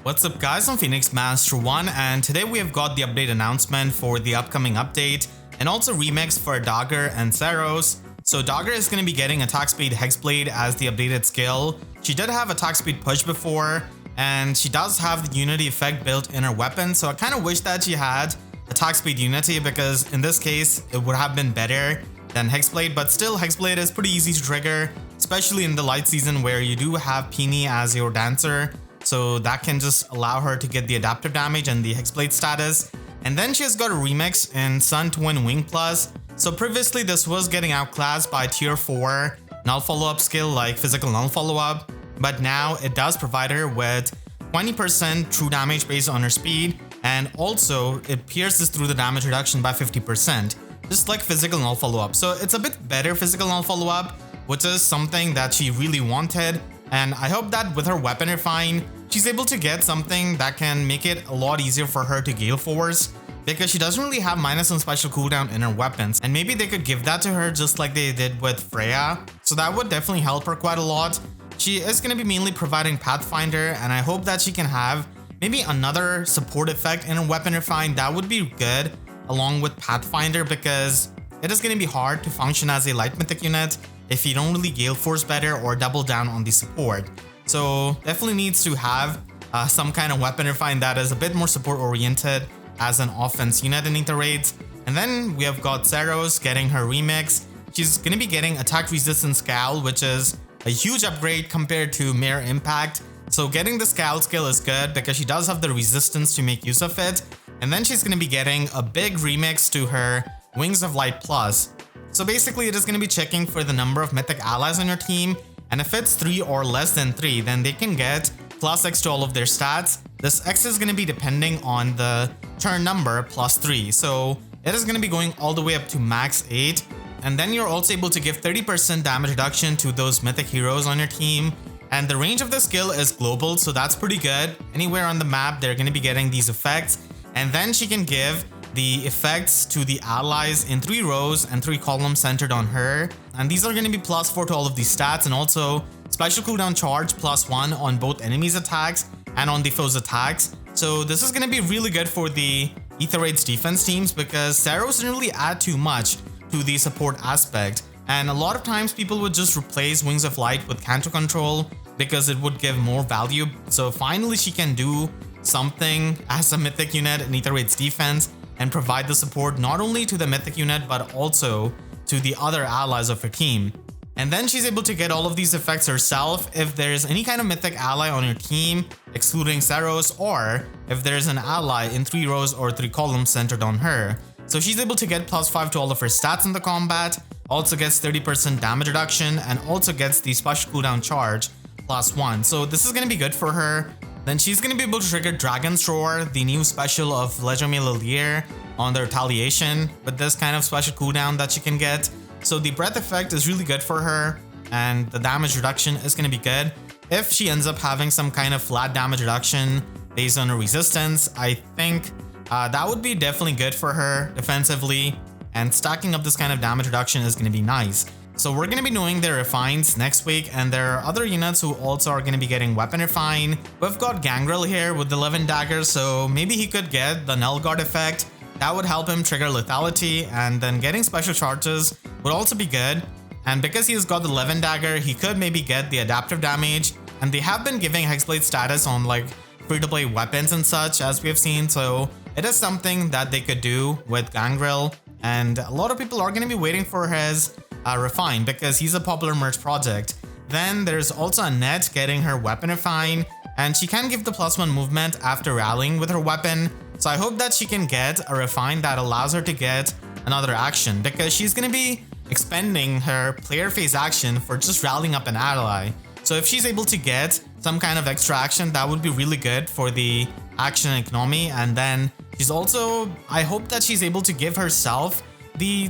What's up guys, I'm Phoenix Master 1 and today we have got the update announcement for the upcoming update and also remix for DAGR and Seiros. So DAGR is going to be getting attack speed Hexblade as the updated skill. She did have attack speed push before and she does have the unity effect built in her weapon, so I kind of wish that she had attack speed unity because in this case it would have been better than Hexblade, but still Hexblade is pretty easy to trigger, especially in the light season where you do have Peony as your dancer. So that can just allow her to get the adaptive damage and the Hexblade status. And then she has got a remix in Sun Twin Wing Plus. So previously this was getting outclassed by tier 4 null follow-up skill like physical null follow-up, but now it does provide her with 20% true damage based on her speed, and also it pierces through the damage reduction by 50%, just like physical null follow-up. So it's a bit better physical null follow-up, which is something that she really wanted. And I hope that with her weapon refine, she's able to get something that can make it a lot easier for her to gale force, because she doesn't really have -1 special cooldown in her weapons, and maybe they could give that to her just like they did with Freya, so that would definitely help her quite a lot. She is going to be mainly providing Pathfinder, and I hope that she can have maybe another support effect in her weapon refine. That would be good along with Pathfinder, because it is going to be hard to function as a light mythic unit if you don't really gale force better or double down on the support. So definitely needs to have some kind of weapon refine that is a bit more support oriented as an offense unit in Aether Raids. And then we have got Seiros getting her remix. She's going to be getting attack resistance Scowl, which is a huge upgrade compared to mere impact. So getting the Scowl skill is good because she does have the resistance to make use of it. And then she's going to be getting a big remix to her Wings of Light Plus. So basically it is going to be checking for the number of mythic allies on your team, and if it's 3 or less than 3, then they can get +X to all of their stats. This X is going to be depending on the turn number +3, so it is going to be going all the way up to max 8. And then you're also able to give 30% damage reduction to those mythic heroes on your team. And the range of the skill is global, so that's pretty good. Anywhere on the map they're going to be getting these effects. And then she can give the effects to the allies in 3 rows and 3 columns centered on her, and these are going to be +4 to all of these stats, and also special cooldown charge +1 on both enemies attacks and on the foes attacks. So this is going to be really good for the Aether Raids defense teams, because Seiros didn't really add too much to the support aspect, and a lot of times people would just replace Wings of Light with Canto Control because it would give more value. So finally she can do something as a mythic unit in Aether Raids defense and provide the support not only to the mythic unit but also to the other allies of her team. And then she's able to get all of these effects herself if there's any kind of mythic ally on your team, excluding Seiros, or if there's an ally in 3 rows or 3 columns centered on her. So she's able to get +5 to all of her stats in the combat, also gets 30% damage reduction, and also gets the special cooldown charge +1. So this is going to be good for her. Then she's going to be able to trigger Dragon's Roar, the new special of Legendary Lilier, on the retaliation with this kind of special cooldown that she can get. So the breath effect is really good for her, and the damage reduction is going to be good. If she ends up having some kind of flat damage reduction based on her resistance, I think that would be definitely good for her defensively, and stacking up this kind of damage reduction is going to be nice. So we're going to be doing their refines next week, and there are other units who also are going to be getting weapon refine. We've got Gangrel here with 11 daggers, so maybe he could get the Null Guard effect. That would help him trigger lethality, and then getting special charges would also be good. And because he's got the 11 dagger, he could maybe get the adaptive damage, and they have been giving Hexblade status on like free-to-play weapons and such, as we have seen, so it is something that they could do with Gangrel. And a lot of people are going to be waiting for his refine because he's a popular merch project. Then there's also Annette getting her weapon refine, and she can give the +1 movement after rallying with her weapon. So I hope that she can get a refine that allows her to get another action, because she's going to be expending her player phase action for just rallying up an ally. So if she's able to get some kind of extra action, that would be really good for the action economy. And then she's also, I hope that she's able to give herself the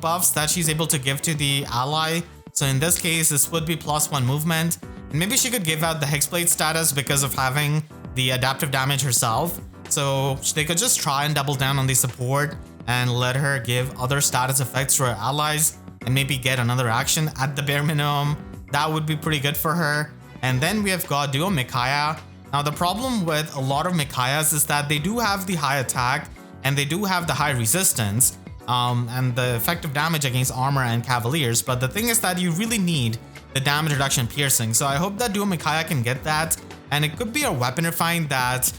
buffs that she's able to give to the ally. So in this case this would be +1 movement, and maybe she could give out the Hexblade status because of having the adaptive damage herself. So they could just try and double down on the support and let her give other status effects to her allies and maybe get another action at the bare minimum. That would be pretty good for her. And then we have got Duo Micaiah. Now the problem with a lot of Micaiahs is that they do have the high attack and they do have the high resistance and the effective damage against armor and cavaliers, but the thing is that you really need the damage reduction piercing. So I hope that Duo Micaiah can get that, and it could be a weapon refine that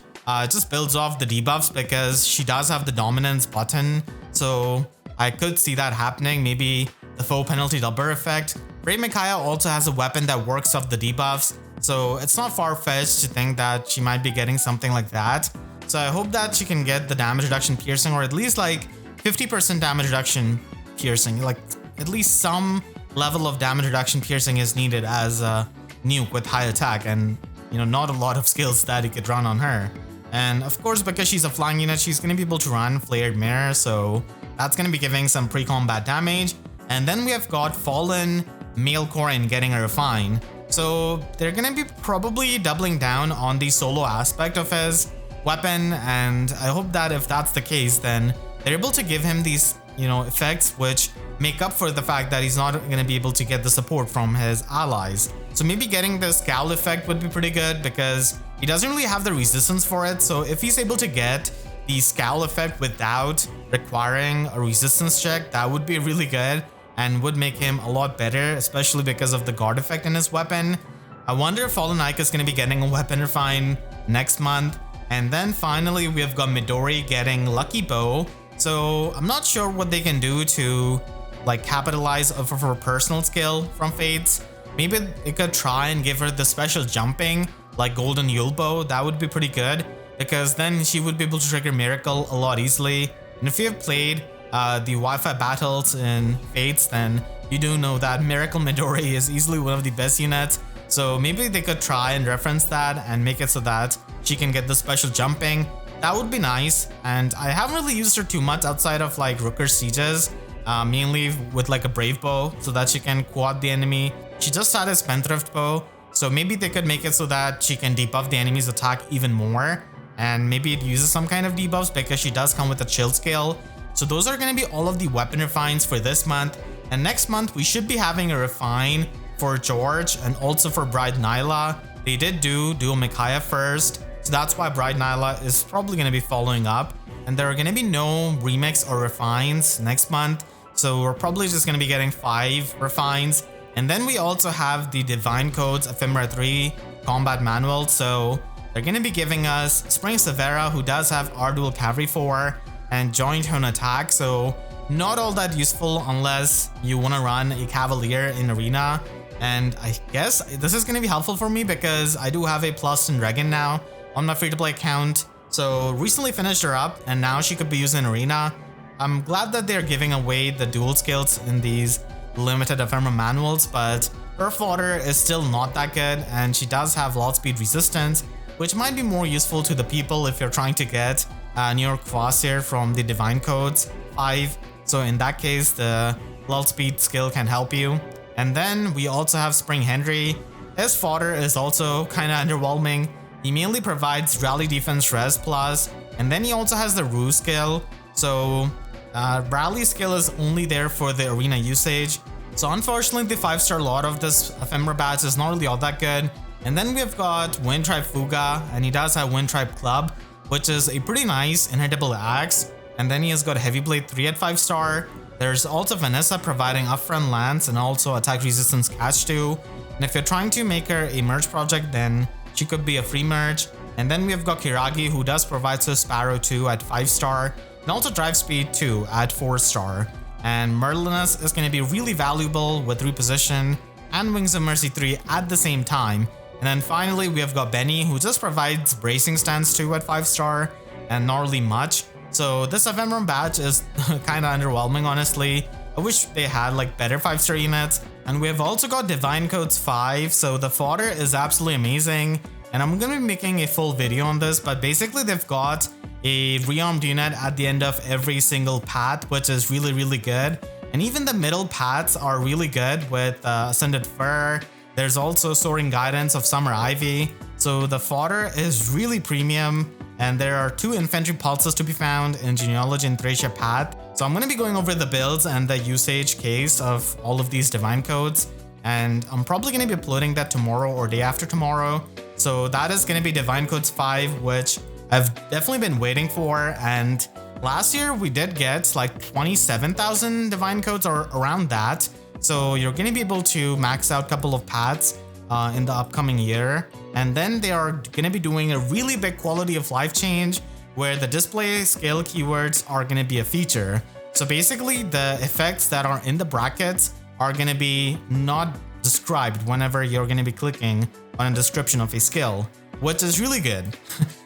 just builds off the debuffs because she does have the dominance button. So I could see that happening, maybe the foe penalty double effect. Brave Micaiah also has a weapon that works off the debuffs, so it's not far-fetched to think that she might be getting something like that. So I hope that she can get the damage reduction piercing, or at least like 50% damage reduction piercing. Like at least some level of damage reduction piercing is needed as a nuke with high attack, and you know, not a lot of skills that you could run on her. And of course, because she's a flying unit, she's going to be able to run Flared Mirror, so that's going to be giving some pre-combat damage. And then we have got Fallen Male Corrin getting a Refine. So they're going to be probably doubling down on the solo aspect of his weapon, and I hope that if that's the case, then they're able to give him these, you know, effects which make up for the fact that he's not going to be able to get the support from his allies. So maybe getting the Scowl effect would be pretty good because he doesn't really have the resistance for it. So if he's able to get the Scowl effect without requiring a resistance check, that would be really good and would make him a lot better, especially because of the guard effect in his weapon. I wonder if Fallen Ike is going to be getting a weapon refine next month. And then finally we have got Midori getting Lucky Bow. So I'm not sure what they can do to like capitalize off of her personal skill from Fates. Maybe they could try and give her the special jumping like Golden Yule Bow. That would be pretty good because then she would be able to trigger Miracle a lot easily. And if you have played the Wi-Fi battles in Fates, then you do know that Miracle Midori is easily one of the best units. So maybe they could try and reference that and make it so that she can get the special jumping. That would be nice. And I haven't really used her too much outside of like Rooker Sieges, mainly with like a Brave Bow so that she can quad the enemy. She just had a Spendthrift Bow, so maybe they could make it so that she can debuff the enemy's attack even more. And maybe it uses some kind of debuffs because she does come with a chill scale. So those are going to be all of the weapon refines for this month. And next month we should be having a refine for George and also for Bride Nyla. They did do Duo Micaiah first, so that's why Bride Nyla is probably going to be following up. And there are going to be no remix or refines next month, so we're probably just going to be getting 5 refines. And then we also have the Divine Codes Ephemera 3 Combat Manual, so they're going to be giving us Spring Severa, who does have R-Dual Cavalry 4 and Joint Tone Attack, so not all that useful unless you want to run a Cavalier in Arena. And I guess this is going to be helpful for me because I do have a plus in Regan now on my free-to-play account. So recently finished her up and now she could be used in Arena. I'm glad that they're giving away the dual skills in these limited ephemera manuals, but her fodder is still not that good and she does have lot speed resistance, which might be more useful to the people if you're trying to get New York Quasir from the Divine Codes 5. So in that case, the lull speed skill can help you. And then we also have Spring Henry. His fodder is also kind of underwhelming. He mainly provides Rally Defense Res Plus, and then he also has the Rue skill. So Rally skill is only there for the arena usage. So unfortunately, the 5-star lot of this Ephemera badge is not really all that good. And then we've got Wind Tribe Fuga, and he does have Wind Tribe Club, which is a pretty nice inhittable axe. And then he has got Heavy Blade 3 at 5-star. There's also Vanessa providing upfront lance and also attack resistance catch 2. And if you're trying to make her a merge project, then she could be a free merge. And then we've got Kiragi, who does provide Swift Sparrow 2 at 5-star and also Drive Speed 2 at 4-star. And Merlinus is going to be really valuable with Reposition and Wings of Mercy 3 at the same time. And then finally we have got Benny, who just provides Bracing Stance 2 at 5-star and not really much. So this Ephemera badge is kind of underwhelming, honestly. I wish they had like better 5-star units. And we have also got Divine Codes 5, so the fodder is absolutely amazing. And I'm going to be making a full video on this, but basically they've got a rearmed unit at the end of every single path, which is really, really good. And even the middle paths are really good with Ascended Fur. There's also Soaring Guidance of Summer Ivy. So the fodder is really premium. And there are 2 infantry pulses to be found in Genealogy and Thracia path. So I'm going to be going over the builds and the usage case of all of these divine codes. And I'm probably going to be uploading that tomorrow or day after tomorrow. So that is going to be Divine Codes 5, which I've definitely been waiting for. And last year we did get like 27,000 Divine Codes or around that. So you're going to be able to max out a couple of paths in the upcoming year. And then they are going to be doing a really big quality of life change where the display scale keywords are going to be a feature. So basically the effects that are in the brackets are going to be not described whenever you're going to be clicking on a description of a skill, which is really good.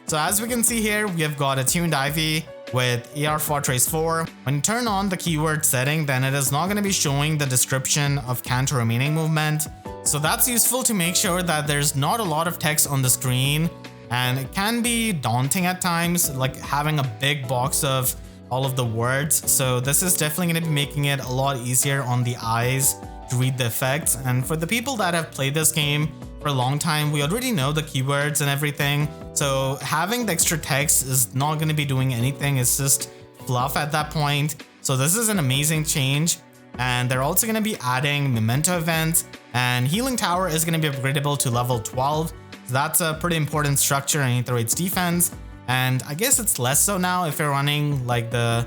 So as we can see here, we have got a tuned Ivy with AR Fortrace 4. When you turn on the keyword setting, then it is not going to be showing the description of counter remaining movement. So that's useful to make sure that there's not a lot of text on the screen, and it can be daunting at times, like having a big box of all of the words. So this is definitely going to be making it a lot easier on the eyes to read the effects. And for the people that have played this game for a long time, we already know the keywords and everything. So having the extra text is not going to be doing anything. It's just fluff at that point. So this is an amazing change. And they're also going to be adding memento events, and Healing Tower is going to be upgradable to level 12. So that's a pretty important structure in Aether Raids defense. And I guess it's less so now if you're running like the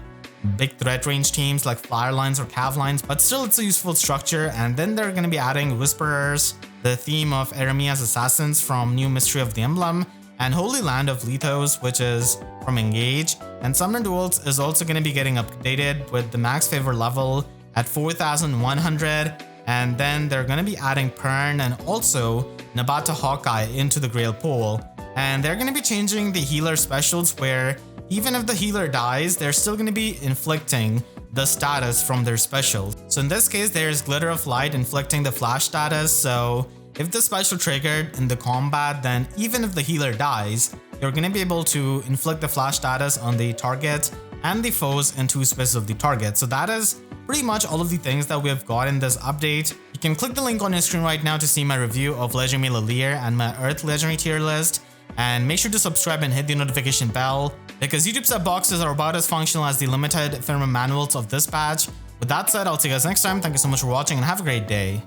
big threat range teams like Flyer Lines or Cav Lines, but still it's a useful structure. And then they're going to be adding Whisperers, the theme of Eremia's Assassins from New Mystery of the Emblem, and Holy Land of Lethos, which is from Engage. And Summoner Duels is also going to be getting updated with the max favor level at 4,100, and then they're going to be adding Pern and also Nabata Hawkeye into the Grail pool. And they're going to be changing the healer specials where even if the healer dies, they're still going to be inflicting the status from their specials. So in this case, there's Glitter of Light inflicting the flash status. So if the special triggered in the combat, then even if the healer dies, you're going to be able to inflict the flash status on the target and the foes in 2 spaces of the target. So that is pretty much all of the things that we have got in this update. You can click the link on your screen right now to see my review of Legendary Lear and my Earth Legendary tier list. And make sure to subscribe and hit the notification bell, because YouTube sub boxes are about as functional as the limited Ephemera manuals of this patch. With that said, I'll see you guys next time. Thank you so much for watching and have a great day.